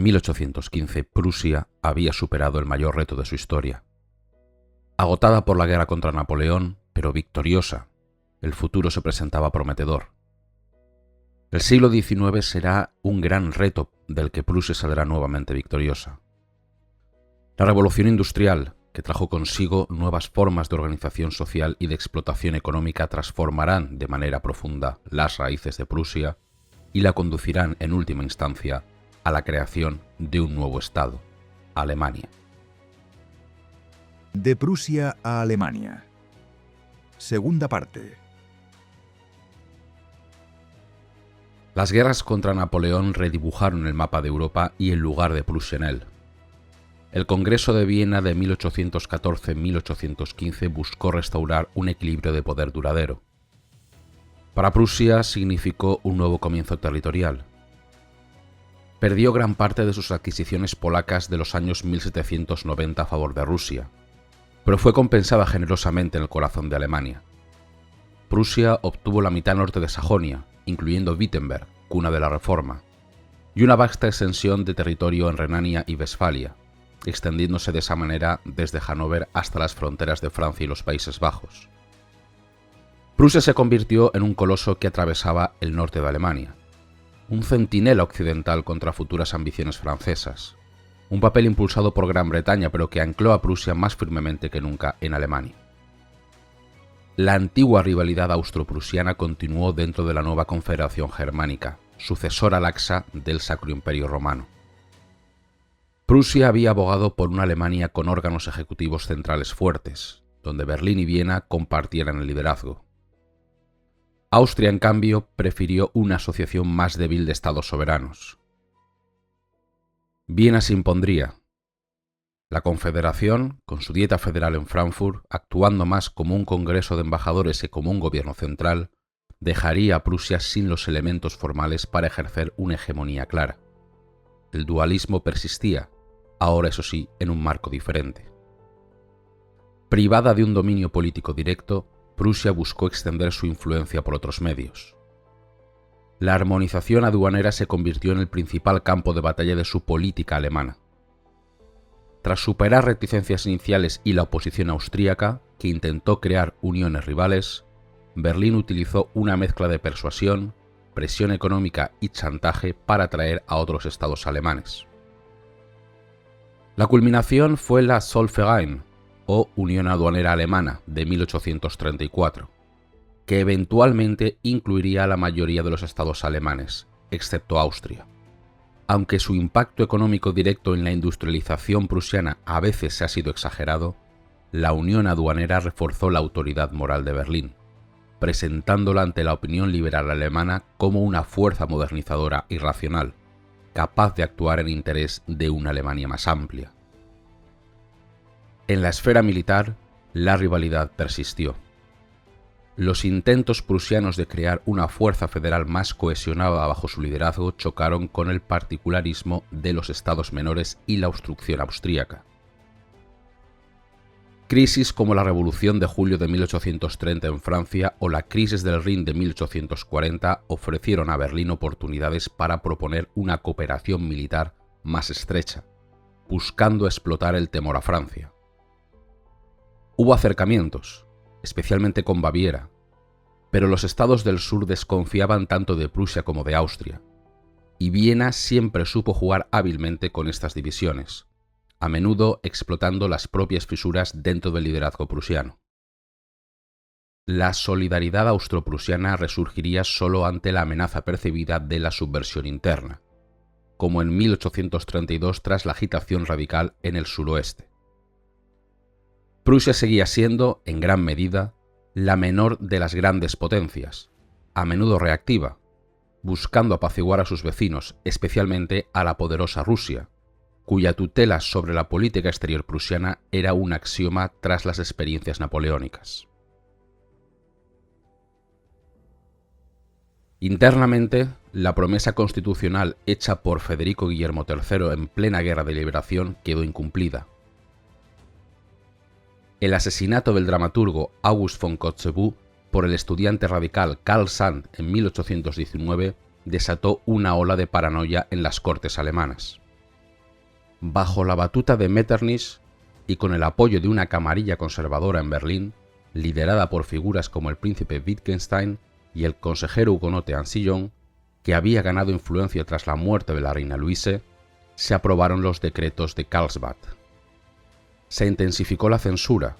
En 1815, Prusia había superado el mayor reto de su historia. Agotada por la guerra contra Napoleón, pero victoriosa, el futuro se presentaba prometedor. El siglo XIX será un gran reto del que Prusia saldrá nuevamente victoriosa. La revolución industrial, que trajo consigo nuevas formas de organización social y de explotación económica, transformarán de manera profunda las raíces de Prusia y la conducirán en última instancia a la creación de un nuevo Estado, Alemania. De Prusia a Alemania. Segunda parte. Las guerras contra Napoleón redibujaron el mapa de Europa y el lugar de Prusia en él. El Congreso de Viena de 1814-1815 buscó restaurar un equilibrio de poder duradero. Para Prusia significó un nuevo comienzo territorial. Perdió gran parte de sus adquisiciones polacas de los años 1790 a favor de Rusia, pero fue compensada generosamente en el corazón de Alemania. Prusia obtuvo la mitad norte de Sajonia, incluyendo Wittenberg, cuna de la Reforma, y una vasta extensión de territorio en Renania y Westfalia, extendiéndose de esa manera desde Hannover hasta las fronteras de Francia y los Países Bajos. Prusia se convirtió en un coloso que atravesaba el norte de Alemania, un centinela occidental contra futuras ambiciones francesas, un papel impulsado por Gran Bretaña pero que ancló a Prusia más firmemente que nunca en Alemania. La antigua rivalidad austro-prusiana continuó dentro de la nueva Confederación Germánica, sucesora laxa del Sacro Imperio Romano. Prusia había abogado por una Alemania con órganos ejecutivos centrales fuertes, donde Berlín y Viena compartieran el liderazgo. Austria, en cambio, prefirió una asociación más débil de estados soberanos. Viena se impondría. La Confederación, con su dieta federal en Frankfurt, actuando más como un congreso de embajadores que como un gobierno central, dejaría a Prusia sin los elementos formales para ejercer una hegemonía clara. El dualismo persistía, ahora eso sí, en un marco diferente. Privada de un dominio político directo, Prusia buscó extender su influencia por otros medios. La armonización aduanera se convirtió en el principal campo de batalla de su política alemana. Tras superar reticencias iniciales y la oposición austríaca, que intentó crear uniones rivales, Berlín utilizó una mezcla de persuasión, presión económica y chantaje para atraer a otros estados alemanes. La culminación fue la Zollverein, o Unión Aduanera Alemana, de 1834, que eventualmente incluiría a la mayoría de los estados alemanes, excepto Austria. Aunque su impacto económico directo en la industrialización prusiana a veces ha sido exagerado, la Unión Aduanera reforzó la autoridad moral de Berlín, presentándola ante la opinión liberal alemana como una fuerza modernizadora y racional, capaz de actuar en interés de una Alemania más amplia. En la esfera militar, la rivalidad persistió. Los intentos prusianos de crear una fuerza federal más cohesionada bajo su liderazgo chocaron con el particularismo de los estados menores y la obstrucción austríaca. Crisis como la Revolución de Julio de 1830 en Francia o la crisis del Rin de 1840 ofrecieron a Berlín oportunidades para proponer una cooperación militar más estrecha, buscando explotar el temor a Francia. Hubo acercamientos, especialmente con Baviera, pero los estados del sur desconfiaban tanto de Prusia como de Austria, y Viena siempre supo jugar hábilmente con estas divisiones, a menudo explotando las propias fisuras dentro del liderazgo prusiano. La solidaridad austro-prusiana resurgiría solo ante la amenaza percibida de la subversión interna, como en 1832 tras la agitación radical en el suroeste. Prusia seguía siendo, en gran medida, la menor de las grandes potencias, a menudo reactiva, buscando apaciguar a sus vecinos, especialmente a la poderosa Rusia, cuya tutela sobre la política exterior prusiana era un axioma tras las experiencias napoleónicas. Internamente, la promesa constitucional hecha por Federico Guillermo III en plena Guerra de Liberación quedó incumplida. El asesinato del dramaturgo August von Kotzebue por el estudiante radical Karl Sand en 1819 desató una ola de paranoia en las cortes alemanas. Bajo la batuta de Metternich y con el apoyo de una camarilla conservadora en Berlín, liderada por figuras como el príncipe Wittgenstein y el consejero hugonote Ancillon, que había ganado influencia tras la muerte de la reina Luise, se aprobaron los decretos de Karlsbad. Se intensificó la censura,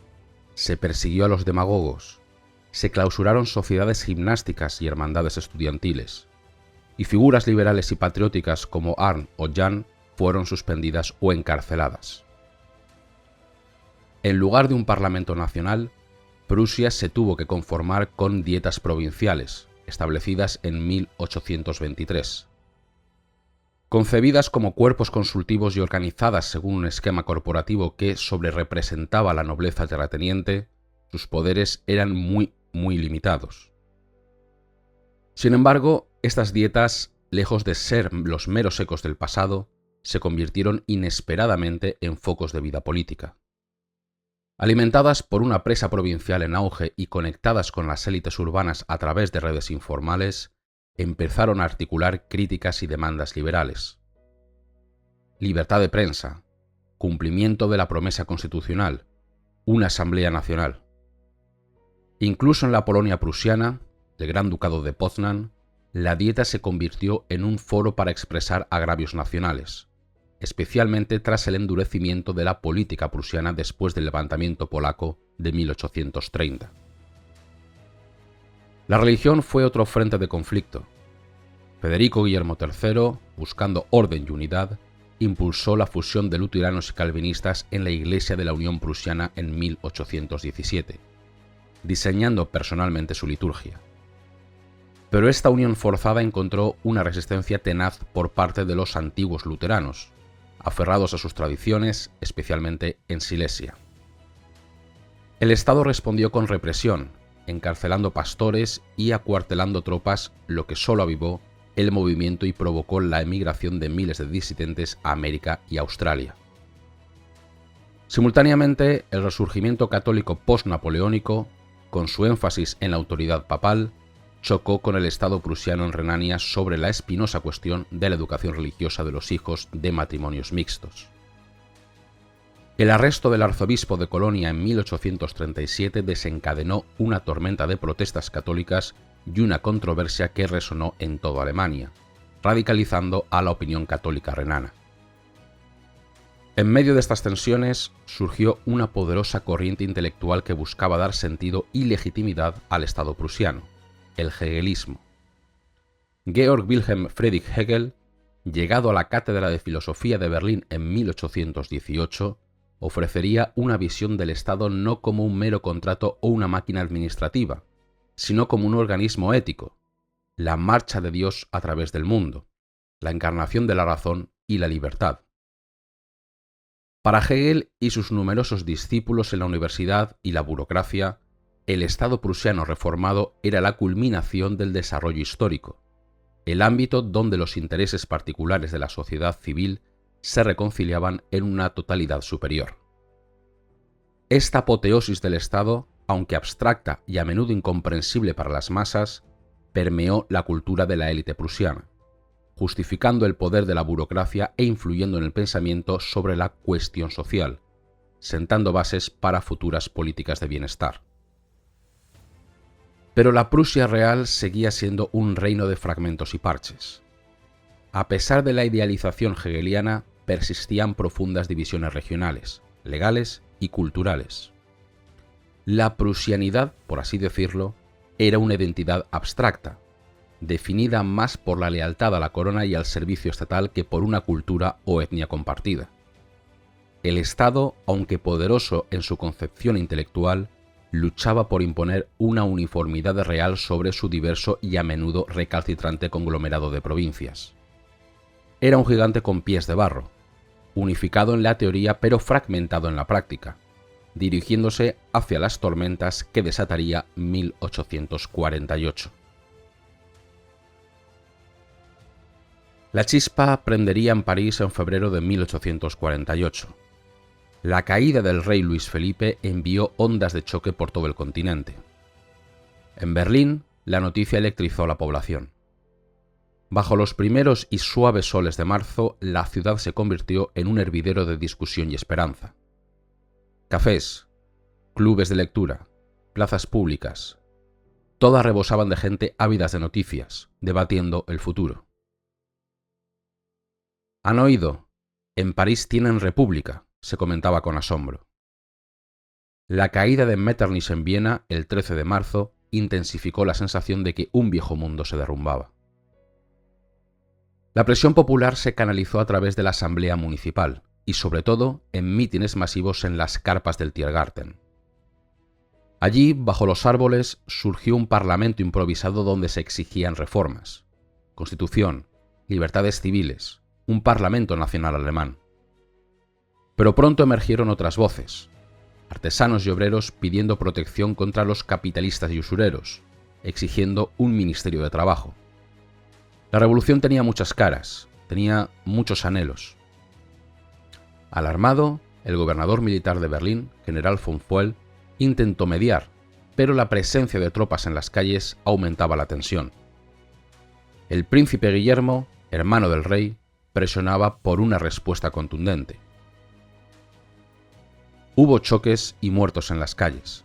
se persiguió a los demagogos, se clausuraron sociedades gimnásticas y hermandades estudiantiles, y figuras liberales y patrióticas como Arndt o Jahn fueron suspendidas o encarceladas. En lugar de un parlamento nacional, Prusia se tuvo que conformar con dietas provinciales, establecidas en 1823. Concebidas como cuerpos consultivos y organizadas según un esquema corporativo que sobrerepresentaba a la nobleza terrateniente, sus poderes eran muy limitados. Sin embargo, estas dietas, lejos de ser los meros ecos del pasado, se convirtieron inesperadamente en focos de vida política. Alimentadas por una presa provincial en auge y conectadas con las élites urbanas a través de redes informales, empezaron a articular críticas y demandas liberales. Libertad de prensa, cumplimiento de la promesa constitucional, una asamblea nacional. Incluso en la Polonia prusiana, el Gran Ducado de Poznań, la dieta se convirtió en un foro para expresar agravios nacionales, especialmente tras el endurecimiento de la política prusiana después del levantamiento polaco de 1830. La religión fue otro frente de conflicto. Federico Guillermo III, buscando orden y unidad, impulsó la fusión de luteranos y calvinistas en la Iglesia de la Unión Prusiana en 1817, diseñando personalmente su liturgia. Pero esta unión forzada encontró una resistencia tenaz por parte de los antiguos luteranos, aferrados a sus tradiciones, especialmente en Silesia. El Estado respondió con represión, encarcelando pastores y acuartelando tropas, lo que solo avivó el movimiento y provocó la emigración de miles de disidentes a América y Australia. Simultáneamente, el resurgimiento católico post-napoleónico, con su énfasis en la autoridad papal, chocó con el Estado prusiano en Renania sobre la espinosa cuestión de la educación religiosa de los hijos de matrimonios mixtos. El arresto del arzobispo de Colonia en 1837 desencadenó una tormenta de protestas católicas y una controversia que resonó en toda Alemania, radicalizando a la opinión católica renana. En medio de estas tensiones surgió una poderosa corriente intelectual que buscaba dar sentido y legitimidad al Estado prusiano, el hegelismo. Georg Wilhelm Friedrich Hegel, llegado a la Cátedra de Filosofía de Berlín en 1818, ofrecería una visión del Estado no como un mero contrato o una máquina administrativa, sino como un organismo ético, la marcha de Dios a través del mundo, la encarnación de la razón y la libertad. Para Hegel y sus numerosos discípulos en la universidad y la burocracia, el Estado prusiano reformado era la culminación del desarrollo histórico, el ámbito donde los intereses particulares de la sociedad civil se reconciliaban en una totalidad superior. Esta apoteosis del Estado, aunque abstracta y a menudo incomprensible para las masas, permeó la cultura de la élite prusiana, justificando el poder de la burocracia e influyendo en el pensamiento sobre la cuestión social, sentando bases para futuras políticas de bienestar. Pero la Prusia real seguía siendo un reino de fragmentos y parches. A pesar de la idealización hegeliana, persistían profundas divisiones regionales, legales y culturales. La prusianidad, por así decirlo, era una identidad abstracta, definida más por la lealtad a la corona y al servicio estatal que por una cultura o etnia compartida. El Estado, aunque poderoso en su concepción intelectual, luchaba por imponer una uniformidad real sobre su diverso y a menudo recalcitrante conglomerado de provincias. Era un gigante con pies de barro, unificado en la teoría pero fragmentado en la práctica, dirigiéndose hacia las tormentas que desataría 1848. La chispa prendería en París en febrero de 1848. La caída del rey Luis Felipe envió ondas de choque por todo el continente. En Berlín, la noticia electrizó a la población. Bajo los primeros y suaves soles de marzo, la ciudad se convirtió en un hervidero de discusión y esperanza. Cafés, clubes de lectura, plazas públicas, todas rebosaban de gente ávidas de noticias, debatiendo el futuro. ¿Han oído? En París tienen república, se comentaba con asombro. La caída de Metternich en Viena el 13 de marzo intensificó la sensación de que un viejo mundo se derrumbaba. La presión popular se canalizó a través de la Asamblea Municipal y sobre todo en mítines masivos en las carpas del Tiergarten. Allí, bajo los árboles, surgió un parlamento improvisado donde se exigían reformas, constitución, libertades civiles, un parlamento nacional alemán. Pero pronto emergieron otras voces, artesanos y obreros pidiendo protección contra los capitalistas y usureros, exigiendo un ministerio de trabajo. La revolución tenía muchas caras, tenía muchos anhelos. Alarmado, el gobernador militar de Berlín, general von Pfuel, intentó mediar, pero la presencia de tropas en las calles aumentaba la tensión. El príncipe Guillermo, hermano del rey, presionaba por una respuesta contundente. Hubo choques y muertos en las calles.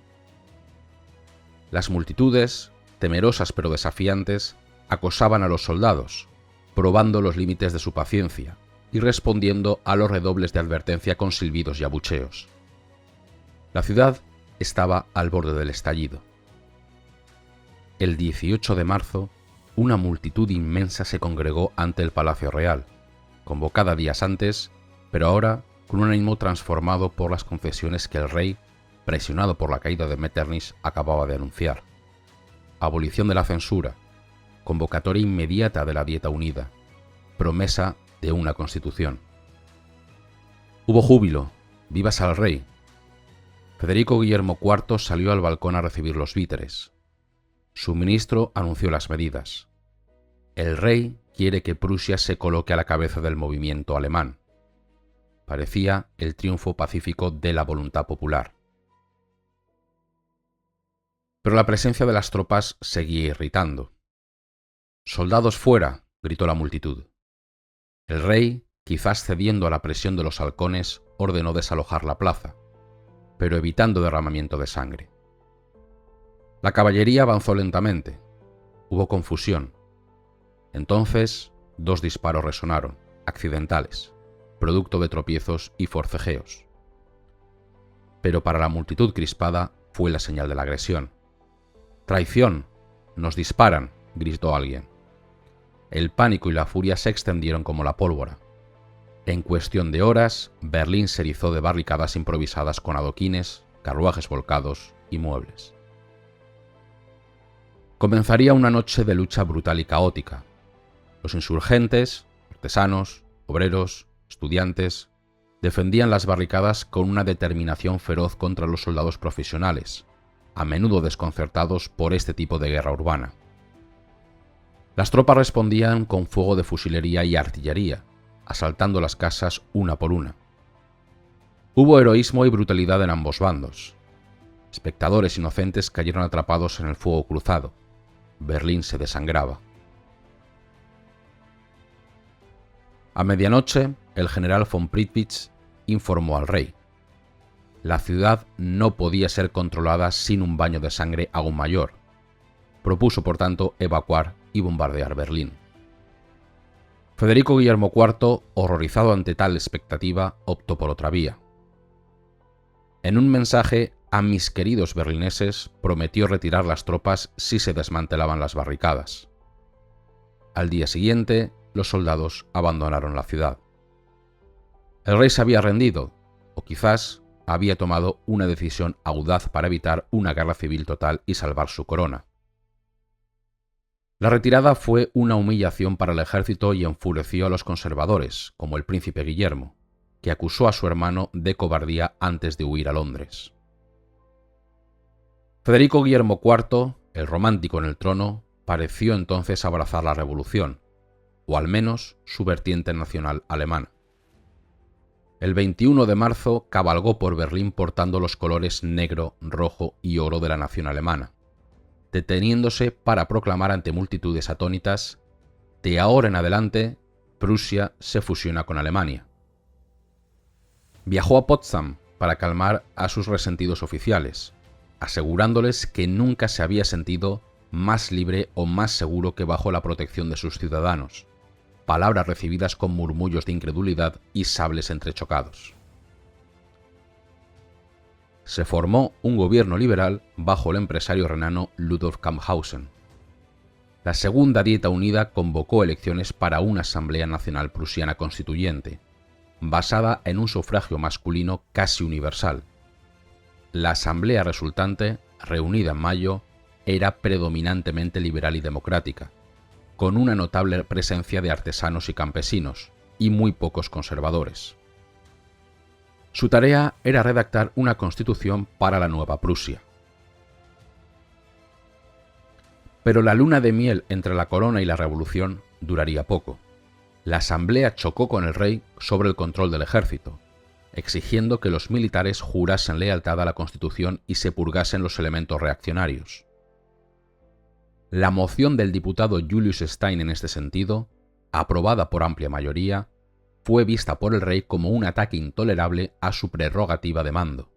Las multitudes, temerosas pero desafiantes, acosaban a los soldados, probando los límites de su paciencia y respondiendo a los redobles de advertencia con silbidos y abucheos. La ciudad estaba al borde del estallido. El 18 de marzo, una multitud inmensa se congregó ante el Palacio Real, convocada días antes, pero ahora con un ánimo transformado por las concesiones que el rey, presionado por la caída de Metternich, acababa de anunciar. Abolición de la censura, convocatoria inmediata de la Dieta Unida, promesa de una constitución. Hubo júbilo, vivas al rey. Federico Guillermo IV salió al balcón a recibir los víteres. Su ministro anunció las medidas. El rey quiere que Prusia se coloque a la cabeza del movimiento alemán. Parecía el triunfo pacífico de la voluntad popular. Pero la presencia de las tropas seguía irritando. «¡Soldados fuera!», gritó la multitud. El rey, quizás cediendo a la presión de los halcones, ordenó desalojar la plaza, pero evitando derramamiento de sangre. La caballería avanzó lentamente. Hubo confusión. Entonces, 2 disparos resonaron, accidentales, producto de tropiezos y forcejeos. Pero para la multitud crispada fue la señal de la agresión. «¡Traición! ¡Nos disparan!», gritó alguien. El pánico y la furia se extendieron como la pólvora. En cuestión de horas, Berlín se erizó de barricadas improvisadas con adoquines, carruajes volcados y muebles. Comenzaría una noche de lucha brutal y caótica. Los insurgentes, artesanos, obreros, estudiantes, defendían las barricadas con una determinación feroz contra los soldados profesionales, a menudo desconcertados por este tipo de guerra urbana. Las tropas respondían con fuego de fusilería y artillería, asaltando las casas una por una. Hubo heroísmo y brutalidad en ambos bandos. Espectadores inocentes cayeron atrapados en el fuego cruzado. Berlín se desangraba. A medianoche, el general von Prittwitz informó al rey. La ciudad no podía ser controlada sin un baño de sangre aún mayor. Propuso, por tanto, evacuar y bombardear Berlín. Federico Guillermo IV, horrorizado ante tal expectativa, optó por otra vía. En un mensaje a mis queridos berlineses, prometió retirar las tropas si se desmantelaban las barricadas. Al día siguiente, los soldados abandonaron la ciudad. El rey se había rendido, o quizás había tomado una decisión audaz para evitar una guerra civil total y salvar su corona. La retirada fue una humillación para el ejército y enfureció a los conservadores, como el príncipe Guillermo, que acusó a su hermano de cobardía antes de huir a Londres. Federico Guillermo IV, el romántico en el trono, pareció entonces abrazar la revolución, o al menos su vertiente nacional alemana. El 21 de marzo cabalgó por Berlín portando los colores negro, rojo y oro de la nación alemana, deteniéndose para proclamar ante multitudes atónitas: De ahora en adelante, Prusia se fusiona con Alemania. Viajó a Potsdam para calmar a sus resentidos oficiales, asegurándoles que nunca se había sentido más libre o más seguro que bajo la protección de sus ciudadanos, palabras recibidas con murmullos de incredulidad y sables entrechocados. Se formó un gobierno liberal bajo el empresario renano Ludolf Camphausen. La Segunda Dieta Unida convocó elecciones para una Asamblea Nacional Prusiana Constituyente, basada en un sufragio masculino casi universal. La asamblea resultante, reunida en mayo, era predominantemente liberal y democrática, con una notable presencia de artesanos y campesinos, y muy pocos conservadores. Su tarea era redactar una constitución para la nueva Prusia. Pero la luna de miel entre la corona y la revolución duraría poco. La asamblea chocó con el rey sobre el control del ejército, exigiendo que los militares jurasen lealtad a la Constitución y se purgasen los elementos reaccionarios. La moción del diputado Julius Stein en este sentido, aprobada por amplia mayoría, fue vista por el rey como un ataque intolerable a su prerrogativa de mando.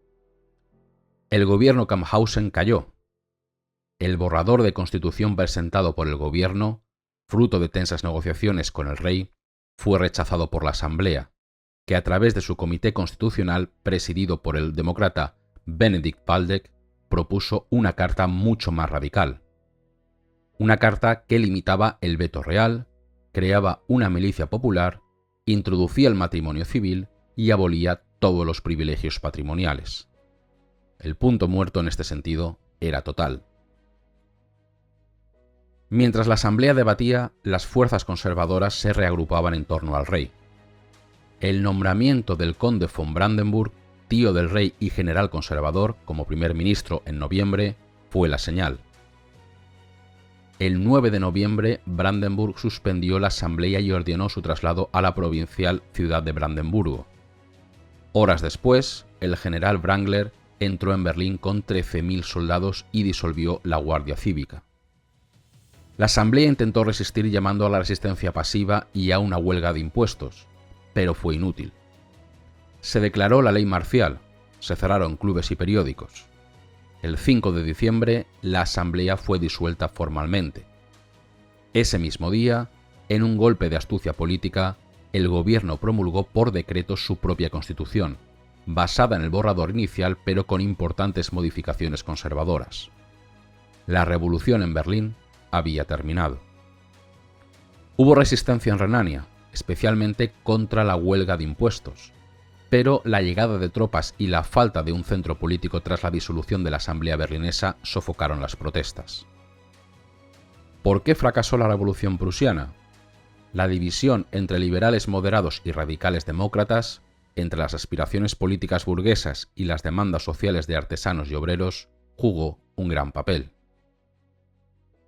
El gobierno Camphausen cayó. El borrador de constitución presentado por el gobierno, fruto de tensas negociaciones con el rey, fue rechazado por la Asamblea, que a través de su comité constitucional presidido por el demócrata Benedikt Waldeck propuso una carta mucho más radical. Una carta que limitaba el veto real, creaba una milicia popular, introducía el matrimonio civil y abolía todos los privilegios patrimoniales. El punto muerto en este sentido era total. Mientras la asamblea debatía, las fuerzas conservadoras se reagrupaban en torno al rey. El nombramiento del conde von Brandenburg, tío del rey y general conservador, como primer ministro en noviembre, fue la señal. El 9 de noviembre, Brandenburg suspendió la asamblea y ordenó su traslado a la provincial ciudad de Brandenburgo. Horas después, el general Wrangler entró en Berlín con 13.000 soldados y disolvió la Guardia Cívica. La asamblea intentó resistir llamando a la resistencia pasiva y a una huelga de impuestos, pero fue inútil. Se declaró la ley marcial, se cerraron clubes y periódicos. El 5 de diciembre, la asamblea fue disuelta formalmente. Ese mismo día, en un golpe de astucia política, el gobierno promulgó por decreto su propia constitución, basada en el borrador inicial pero con importantes modificaciones conservadoras. La revolución en Berlín había terminado. Hubo resistencia en Renania, especialmente contra la huelga de impuestos, pero la llegada de tropas y la falta de un centro político tras la disolución de la Asamblea berlinesa sofocaron las protestas. ¿Por qué fracasó la Revolución prusiana? La división entre liberales moderados y radicales demócratas, entre las aspiraciones políticas burguesas y las demandas sociales de artesanos y obreros, jugó un gran papel.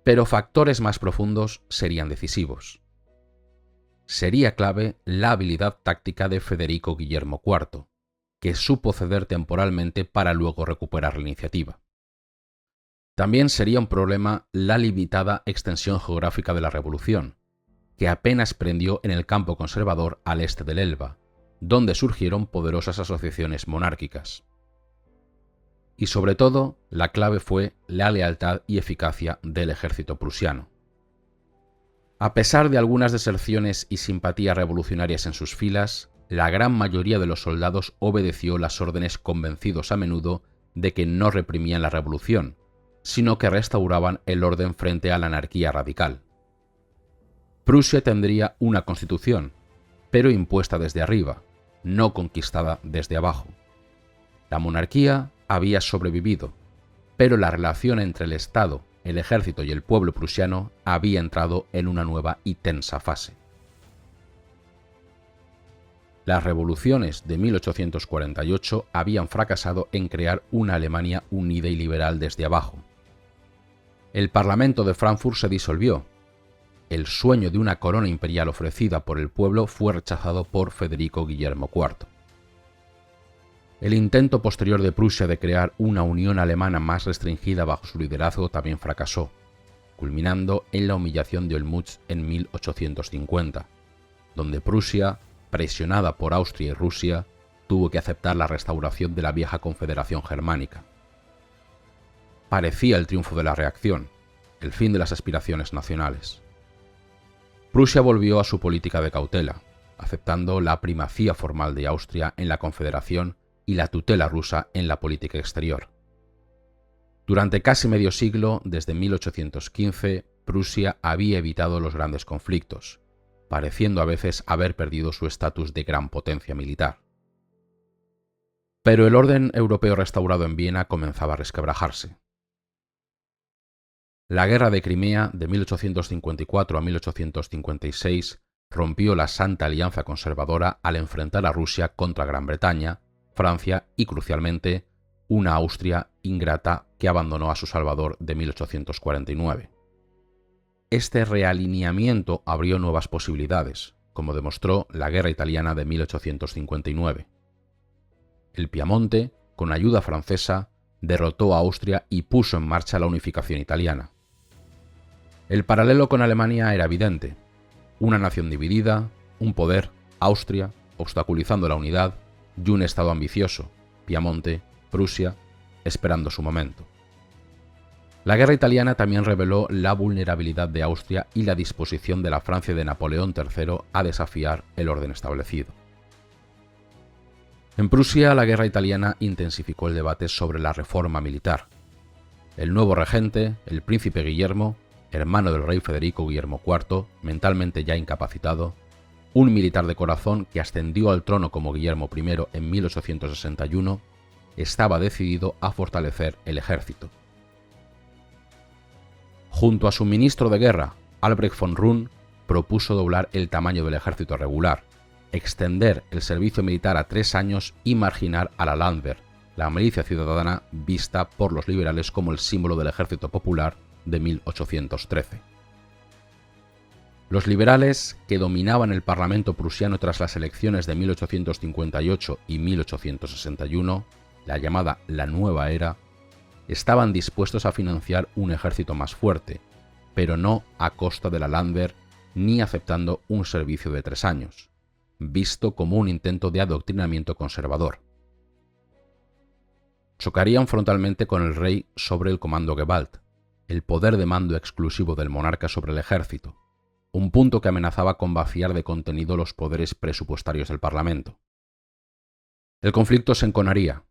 Pero factores más profundos serían decisivos. Sería clave la habilidad táctica de Federico Guillermo IV, que supo ceder temporalmente para luego recuperar la iniciativa. También sería un problema la limitada extensión geográfica de la revolución, que apenas prendió en el campo conservador al este del Elba, donde surgieron poderosas asociaciones monárquicas. Y sobre todo, la clave fue la lealtad y eficacia del ejército prusiano. A pesar de algunas deserciones y simpatías revolucionarias en sus filas, la gran mayoría de los soldados obedeció las órdenes convencidos a menudo de que no reprimían la revolución, sino que restauraban el orden frente a la anarquía radical. Prusia tendría una constitución, pero impuesta desde arriba, no conquistada desde abajo. La monarquía había sobrevivido, pero la relación entre el Estado, el ejército y el pueblo prusiano había entrado en una nueva y tensa fase. Las revoluciones de 1848 habían fracasado en crear una Alemania unida y liberal desde abajo. El Parlamento de Frankfurt se disolvió. El sueño de una corona imperial ofrecida por el pueblo fue rechazado por Federico Guillermo IV. El intento posterior de Prusia de crear una unión alemana más restringida bajo su liderazgo también fracasó, culminando en la humillación de Olmütz en 1850, donde Prusia, presionada por Austria y Rusia, tuvo que aceptar la restauración de la vieja Confederación Germánica. Parecía el triunfo de la reacción, el fin de las aspiraciones nacionales. Prusia volvió a su política de cautela, aceptando la primacía formal de Austria en la Confederación y la tutela rusa en la política exterior. Durante casi medio siglo, desde 1815, Prusia había evitado los grandes conflictos, pareciendo a veces haber perdido su estatus de gran potencia militar. Pero el orden europeo restaurado en Viena comenzaba a resquebrajarse. La Guerra de Crimea de 1854 a 1856 rompió la Santa Alianza Conservadora al enfrentar a Rusia contra Gran Bretaña, Francia y, crucialmente, una Austria ingrata que abandonó a su salvador de 1849. Este realineamiento abrió nuevas posibilidades, como demostró la Guerra Italiana de 1859. El Piamonte, con ayuda francesa, derrotó a Austria y puso en marcha la unificación italiana. El paralelo con Alemania era evidente: una nación dividida, un poder, Austria, obstaculizando la unidad, y un estado ambicioso, Piamonte, Prusia, esperando su momento. La guerra italiana también reveló la vulnerabilidad de Austria y la disposición de la Francia de Napoleón III a desafiar el orden establecido. En Prusia, la guerra italiana intensificó el debate sobre la reforma militar. El nuevo regente, el príncipe Guillermo, hermano del rey Federico Guillermo IV, mentalmente ya incapacitado, un militar de corazón que ascendió al trono como Guillermo I en 1861, estaba decidido a fortalecer el ejército. Junto a su ministro de guerra, Albrecht von Roon, propuso doblar el tamaño del ejército regular, extender el servicio militar a 3 años y marginar a la Landwehr, la milicia ciudadana vista por los liberales como el símbolo del ejército popular de 1813. Los liberales, que dominaban el parlamento prusiano tras las elecciones de 1858 y 1861, la llamada la Nueva Era, estaban dispuestos a financiar un ejército más fuerte, pero no a costa de la Landwehr ni aceptando un servicio de 3 años, visto como un intento de adoctrinamiento conservador. Chocarían frontalmente con el rey sobre el Kommandogewalt, el poder de mando exclusivo del monarca sobre el ejército, un punto que amenazaba con vaciar de contenido los poderes presupuestarios del Parlamento. El conflicto se enconaría.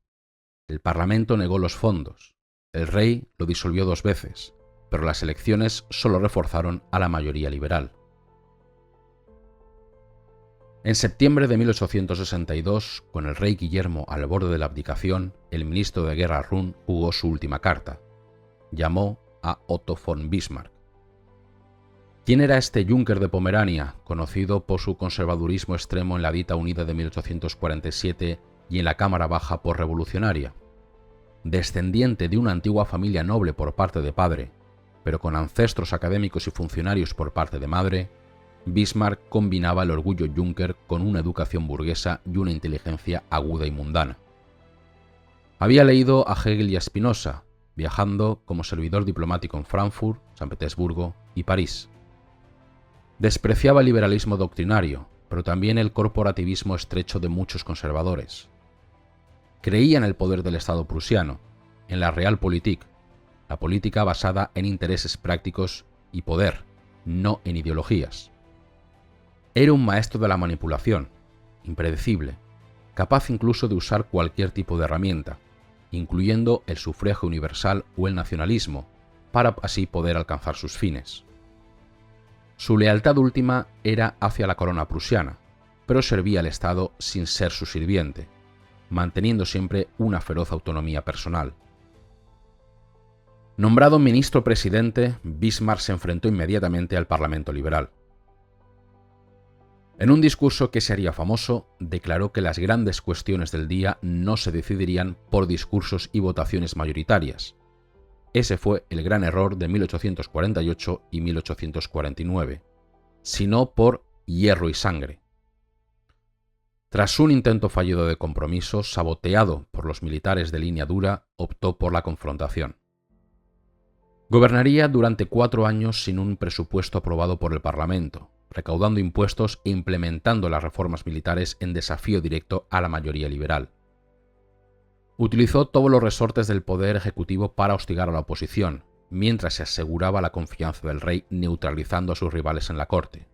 El Parlamento negó los fondos. El rey lo disolvió 2 veces, pero las elecciones solo reforzaron a la mayoría liberal. En septiembre de 1862, con el rey Guillermo al borde de la abdicación, el ministro de guerra Roon jugó su última carta. Llamó a Otto von Bismarck. ¿Quién era este Junker de Pomerania, conocido por su conservadurismo extremo en la Dita Unida de 1847 y en la Cámara Baja por revolucionaria? Descendiente de una antigua familia noble por parte de padre, pero con ancestros académicos y funcionarios por parte de madre, Bismarck combinaba el orgullo Junker con una educación burguesa y una inteligencia aguda y mundana. Había leído a Hegel y a Spinoza, viajando como servidor diplomático en Frankfurt, San Petersburgo y París. Despreciaba el liberalismo doctrinario, pero también el corporativismo estrecho de muchos conservadores. Creía en el poder del Estado prusiano, en la Realpolitik, la política basada en intereses prácticos y poder, no en ideologías. Era un maestro de la manipulación, impredecible, capaz incluso de usar cualquier tipo de herramienta, incluyendo el sufragio universal o el nacionalismo, para así poder alcanzar sus fines. Su lealtad última era hacia la corona prusiana, pero servía al Estado sin ser su sirviente, manteniendo siempre una feroz autonomía personal. Nombrado ministro-presidente, Bismarck se enfrentó inmediatamente al Parlamento liberal. En un discurso que se haría famoso, declaró que las grandes cuestiones del día no se decidirían por discursos y votaciones mayoritarias. Ese fue el gran error de 1848 y 1849, sino por hierro y sangre. Tras un intento fallido de compromiso, saboteado por los militares de línea dura, optó por la confrontación. Gobernaría durante 4 años sin un presupuesto aprobado por el Parlamento, recaudando impuestos e implementando las reformas militares en desafío directo a la mayoría liberal. Utilizó todos los resortes del poder ejecutivo para hostigar a la oposición, mientras se aseguraba la confianza del rey neutralizando a sus rivales en la corte.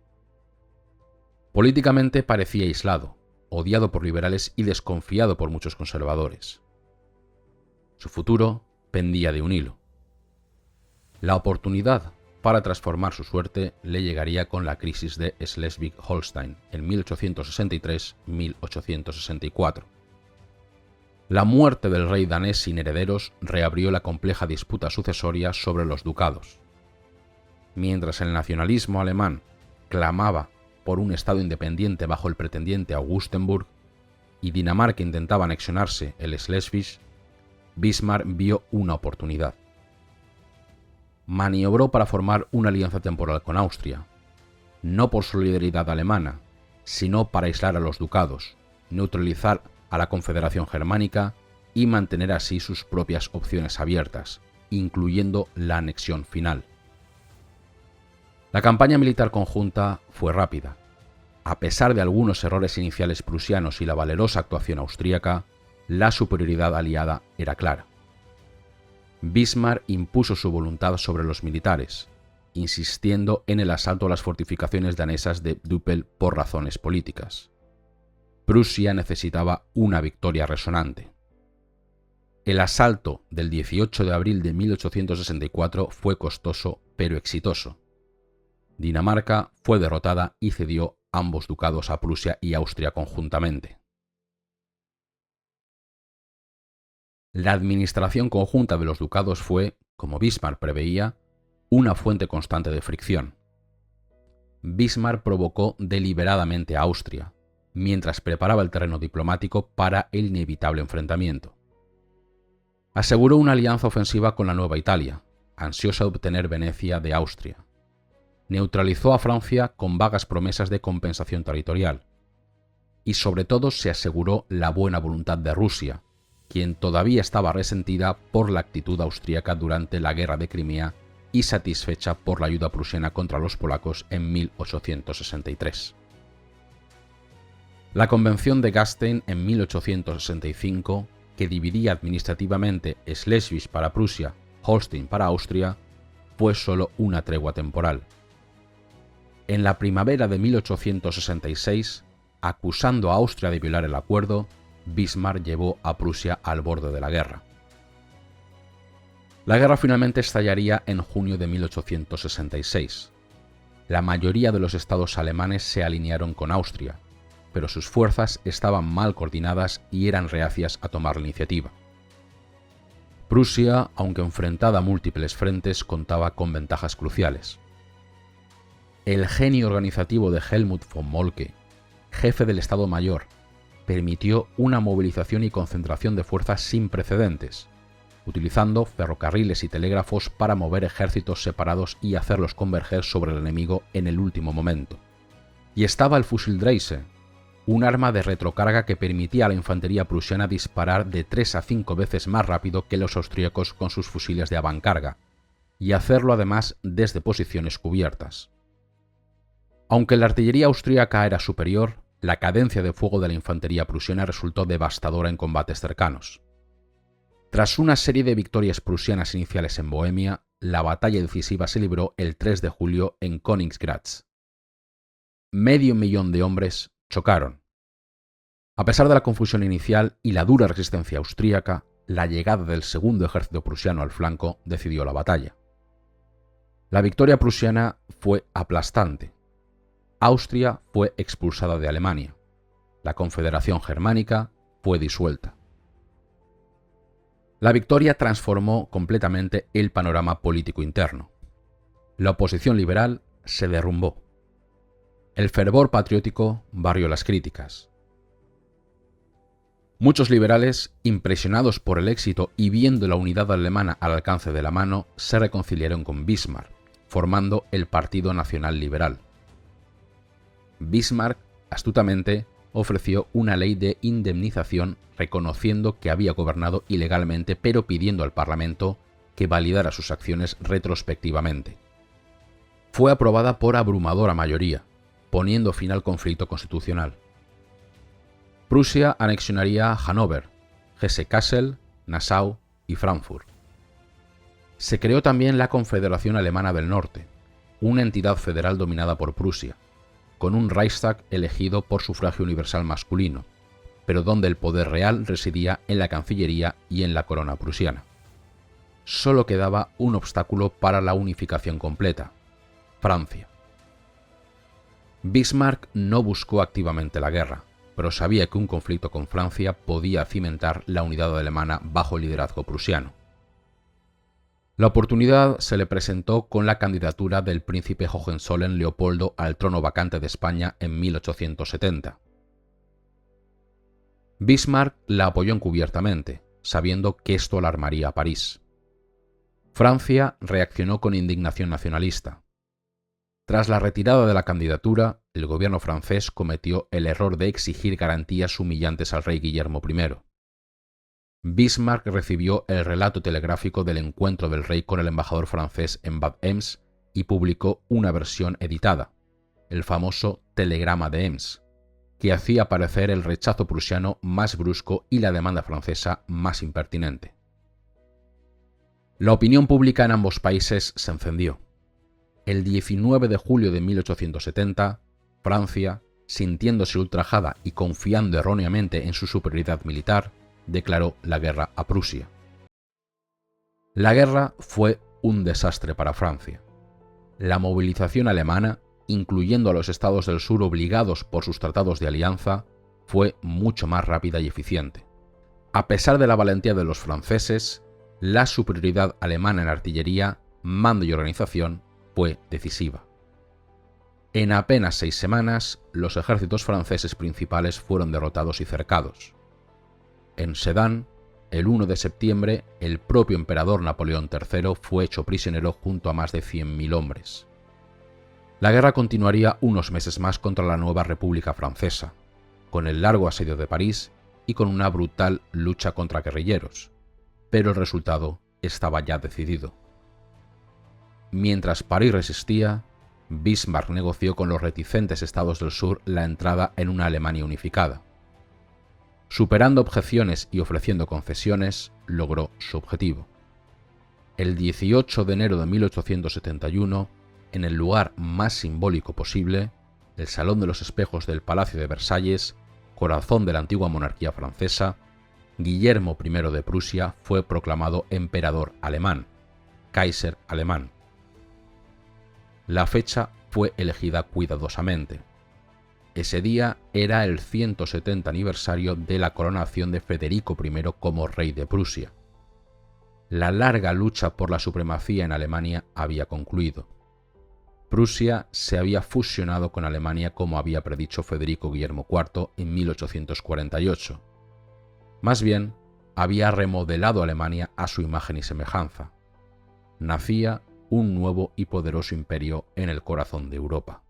Políticamente parecía aislado, odiado por liberales y desconfiado por muchos conservadores. Su futuro pendía de un hilo. La oportunidad para transformar su suerte le llegaría con la crisis de Schleswig-Holstein en 1863-1864. La muerte del rey danés sin herederos reabrió la compleja disputa sucesoria sobre los ducados. Mientras el nacionalismo alemán clamaba por un estado independiente bajo el pretendiente Augustenburg y Dinamarca intentaba anexionarse el Schleswig, Bismarck vio una oportunidad. Maniobró para formar una alianza temporal con Austria, no por solidaridad alemana, sino para aislar a los ducados, neutralizar a la Confederación Germánica y mantener así sus propias opciones abiertas, incluyendo la anexión final. La campaña militar conjunta fue rápida. A pesar de algunos errores iniciales prusianos y la valerosa actuación austríaca, la superioridad aliada era clara. Bismarck impuso su voluntad sobre los militares, insistiendo en el asalto a las fortificaciones danesas de Düppel por razones políticas. Prusia necesitaba una victoria resonante. El asalto del 18 de abril de 1864 fue costoso pero exitoso. Dinamarca fue derrotada y cedió ambos ducados a Prusia y Austria conjuntamente. La administración conjunta de los ducados fue, como Bismarck preveía, una fuente constante de fricción. Bismarck provocó deliberadamente a Austria, mientras preparaba el terreno diplomático para el inevitable enfrentamiento. Aseguró una alianza ofensiva con la Nueva Italia, ansiosa de obtener Venecia de Austria. Neutralizó a Francia con vagas promesas de compensación territorial. Y sobre todo se aseguró la buena voluntad de Rusia, quien todavía estaba resentida por la actitud austríaca durante la Guerra de Crimea y satisfecha por la ayuda prusiana contra los polacos en 1863. La Convención de Gastein en 1865, que dividía administrativamente Schleswig para Prusia, Holstein para Austria, fue solo una tregua temporal. En la primavera de 1866, acusando a Austria de violar el acuerdo, Bismarck llevó a Prusia al borde de la guerra. La guerra finalmente estallaría en junio de 1866. La mayoría de los estados alemanes se alinearon con Austria, pero sus fuerzas estaban mal coordinadas y eran reacias a tomar la iniciativa. Prusia, aunque enfrentada a múltiples frentes, contaba con ventajas cruciales. El genio organizativo de Helmut von Moltke, jefe del Estado Mayor, permitió una movilización y concentración de fuerzas sin precedentes, utilizando ferrocarriles y telégrafos para mover ejércitos separados y hacerlos converger sobre el enemigo en el último momento. Y estaba el Fusil-Dreise, un arma de retrocarga que permitía a la infantería prusiana disparar de 3 a 5 veces más rápido que los austríacos con sus fusiles de avancarga, y hacerlo además desde posiciones cubiertas. Aunque la artillería austríaca era superior, la cadencia de fuego de la infantería prusiana resultó devastadora en combates cercanos. Tras una serie de victorias prusianas iniciales en Bohemia, la batalla decisiva se libró el 3 de julio en Königgrätz. 500.000 de hombres chocaron. A pesar de la confusión inicial y la dura resistencia austríaca, la llegada del segundo ejército prusiano al flanco decidió la batalla. La victoria prusiana fue aplastante. Austria fue expulsada de Alemania. La Confederación Germánica fue disuelta. La victoria transformó completamente el panorama político interno. La oposición liberal se derrumbó. El fervor patriótico barrió las críticas. Muchos liberales, impresionados por el éxito y viendo la unidad alemana al alcance de la mano, se reconciliaron con Bismarck, formando el Partido Nacional Liberal. Bismarck, astutamente, ofreció una ley de indemnización reconociendo que había gobernado ilegalmente, pero pidiendo al Parlamento que validara sus acciones retrospectivamente. Fue aprobada por abrumadora mayoría, poniendo fin al conflicto constitucional. Prusia anexionaría Hannover, Hesse-Kassel, Nassau y Frankfurt. Se creó también la Confederación Alemana del Norte, una entidad federal dominada por Prusia, con un Reichstag elegido por sufragio universal masculino, pero donde el poder real residía en la Cancillería y en la corona prusiana. Solo quedaba un obstáculo para la unificación completa: Francia. Bismarck no buscó activamente la guerra, pero sabía que un conflicto con Francia podía cimentar la unidad alemana bajo el liderazgo prusiano. La oportunidad se le presentó con la candidatura del príncipe Hohenzollern Leopoldo al trono vacante de España en 1870. Bismarck la apoyó encubiertamente, sabiendo que esto alarmaría a París. Francia reaccionó con indignación nacionalista. Tras la retirada de la candidatura, el gobierno francés cometió el error de exigir garantías humillantes al rey Guillermo I. Bismarck recibió el relato telegráfico del encuentro del rey con el embajador francés en Bad Ems y publicó una versión editada, el famoso Telegrama de Ems, que hacía parecer el rechazo prusiano más brusco y la demanda francesa más impertinente. La opinión pública en ambos países se encendió. El 19 de julio de 1870, Francia, sintiéndose ultrajada y confiando erróneamente en su superioridad militar, declaró la guerra a Prusia. La guerra fue un desastre para Francia. La movilización alemana, incluyendo a los estados del sur obligados por sus tratados de alianza, fue mucho más rápida y eficiente. A pesar de la valentía de los franceses, la superioridad alemana en artillería, mando y organización fue decisiva. En apenas 6 semanas, los ejércitos franceses principales fueron derrotados y cercados. En Sedan, el 1 de septiembre, el propio emperador Napoleón III fue hecho prisionero junto a más de 100.000 hombres. La guerra continuaría unos meses más contra la nueva República Francesa, con el largo asedio de París y con una brutal lucha contra guerrilleros, pero el resultado estaba ya decidido. Mientras París resistía, Bismarck negoció con los reticentes estados del sur la entrada en una Alemania unificada. Superando objeciones y ofreciendo concesiones, logró su objetivo. El 18 de enero de 1871, en el lugar más simbólico posible, el Salón de los Espejos del Palacio de Versalles, corazón de la antigua monarquía francesa, Guillermo I de Prusia fue proclamado emperador alemán, Kaiser alemán. La fecha fue elegida cuidadosamente. Ese día era el 170 aniversario de la coronación de Federico I como rey de Prusia. La larga lucha por la supremacía en Alemania había concluido. Prusia se había fusionado con Alemania como había predicho Federico Guillermo IV en 1848. Más bien, había remodelado Alemania a su imagen y semejanza. Nacía un nuevo y poderoso imperio en el corazón de Europa.